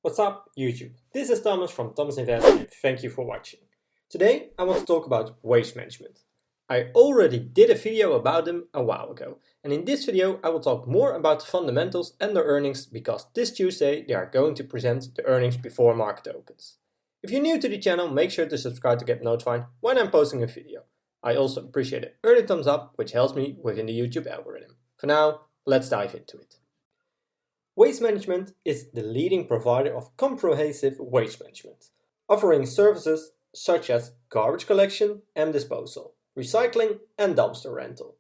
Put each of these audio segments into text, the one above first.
What's up, YouTube? This is Thomas from Thomas Invest and thank you for watching. Today I want to talk about waste management. I already did a video about them a while ago, and in this video I will talk more about the fundamentals and their earnings because this Tuesday they are going to present the earnings before market opens. If you're new to the channel, make sure to subscribe to get notified when I'm posting a video. I also appreciate an early thumbs up, which helps me within the YouTube algorithm. For now, let's dive into it. Waste Management is the leading provider of comprehensive waste management, offering services such as garbage collection and disposal, recycling and dumpster rental.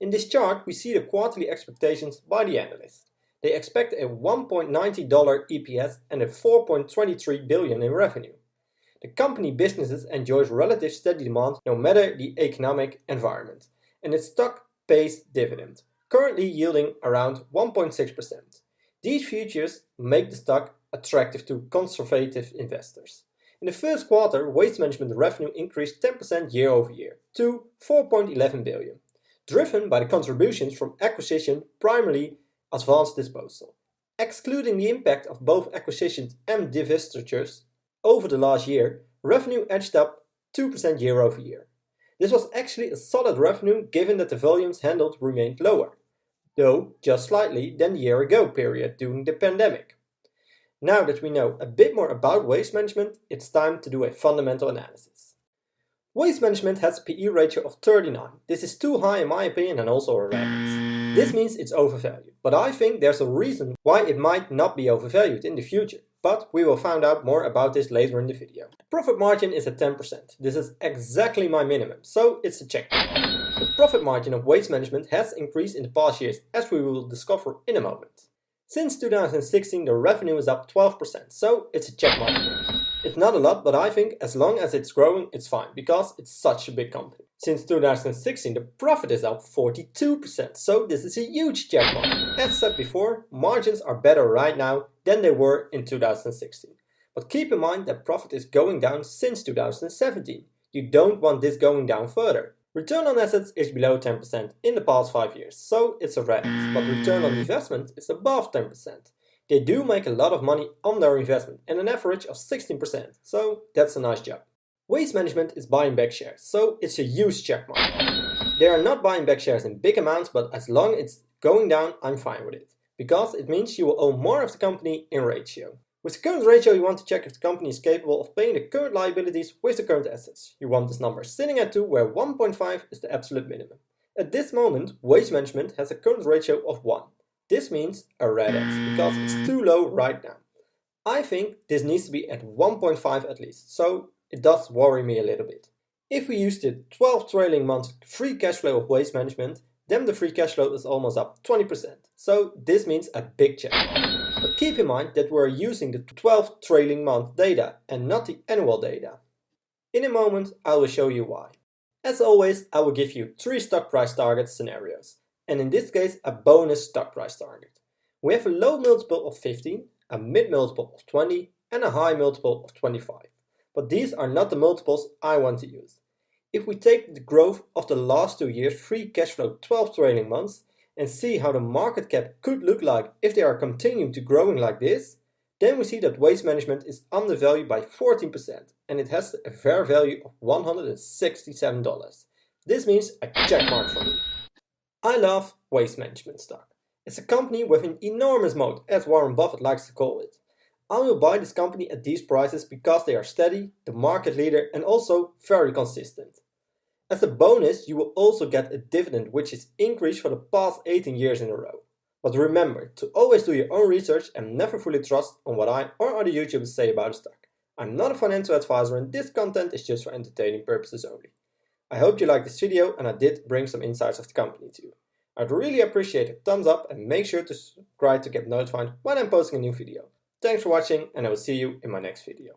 In this chart we see the quarterly expectations by the analysts. They expect a $1.90 EPS and a $4.23 billion in revenue. The company businesses enjoys relative steady demand no matter the economic environment, and its stock pays dividend, currently yielding around 1.6%. These features make the stock attractive to conservative investors. In the first quarter, waste management revenue increased 10% year over year to $4.11 billion, driven by the contributions from acquisition, primarily advanced disposal. Excluding the impact of both acquisitions and divestitures over the last year, revenue edged up 2% year over year. This was actually a solid revenue given that the volumes handled remained lower, though just slightly than the year ago period during the pandemic. Now that we know a bit more about waste management, it's time to do a fundamental analysis. Waste management has a PE ratio of 39. This is too high in my opinion and also a reference. This means it's overvalued, but I think there's a reason why it might not be overvalued in the future. But we will find out more about this later in the video. The profit margin is at 10%. This is exactly my minimum, so it's a check. The profit margin of waste management has increased in the past years, as we will discover in a moment. Since 2016 the revenue is up 12%, so it's a check mark. It's not a lot, but I think as long as it's growing it's fine, because it's such a big company. Since 2016 the profit is up 42%, so this is a huge check mark. As said before, margins are better right now than they were in 2016. But keep in mind that profit is going down since 2017. You don't want this going down further. Return on assets is below 10% in the past 5 years, so it's a red, but return on investment is above 10%. They do make a lot of money on their investment and an average of 16%, so that's a nice job. Waste management is buying back shares, so it's a huge check mark. They are not buying back shares in big amounts, but as long as it's going down, I'm fine with it, because it means you will own more of the company in ratio. With the current ratio, you want to check if the company is capable of paying the current liabilities with the current assets. You want this number sitting at 2, where 1.5 is the absolute minimum. At this moment, waste management has a current ratio of 1. This means a red X, because it's too low right now. I think this needs to be at 1.5 at least, so it does worry me a little bit. If we use the 12 trailing month free cash flow of waste management, then the free cash flow is almost up 20%, so this means a big check. But keep in mind that we're using the 12 trailing month data and not the annual data. In a moment I will show you why. As always, I will give you 3 stock price target scenarios, and in this case a bonus stock price target. We have a low multiple of 15, a mid multiple of 20 and a high multiple of 25. But these are not the multiples I want to use. If we take the growth of the last 2 years free cash flow 12 trailing months and see how the market cap could look like if they are continuing to growing like this, then we see that waste management is undervalued by 14% and it has a fair value of $167. This means a check mark for me. I love waste management stock. It's a company with an enormous moat, as Warren Buffett likes to call it. I will buy this company at these prices because they are steady, the market leader and also very consistent. As a bonus, you will also get a dividend which is increased for the past 18 years in a row. But remember to always do your own research and never fully trust on what I or other YouTubers say about a stock. I'm not a financial advisor and this content is just for entertaining purposes only. I hope you liked this video and I did bring some insights of the company to you. I'd really appreciate a thumbs up and make sure to subscribe to get notified when I'm posting a new video. Thanks for watching and I will see you in my next video.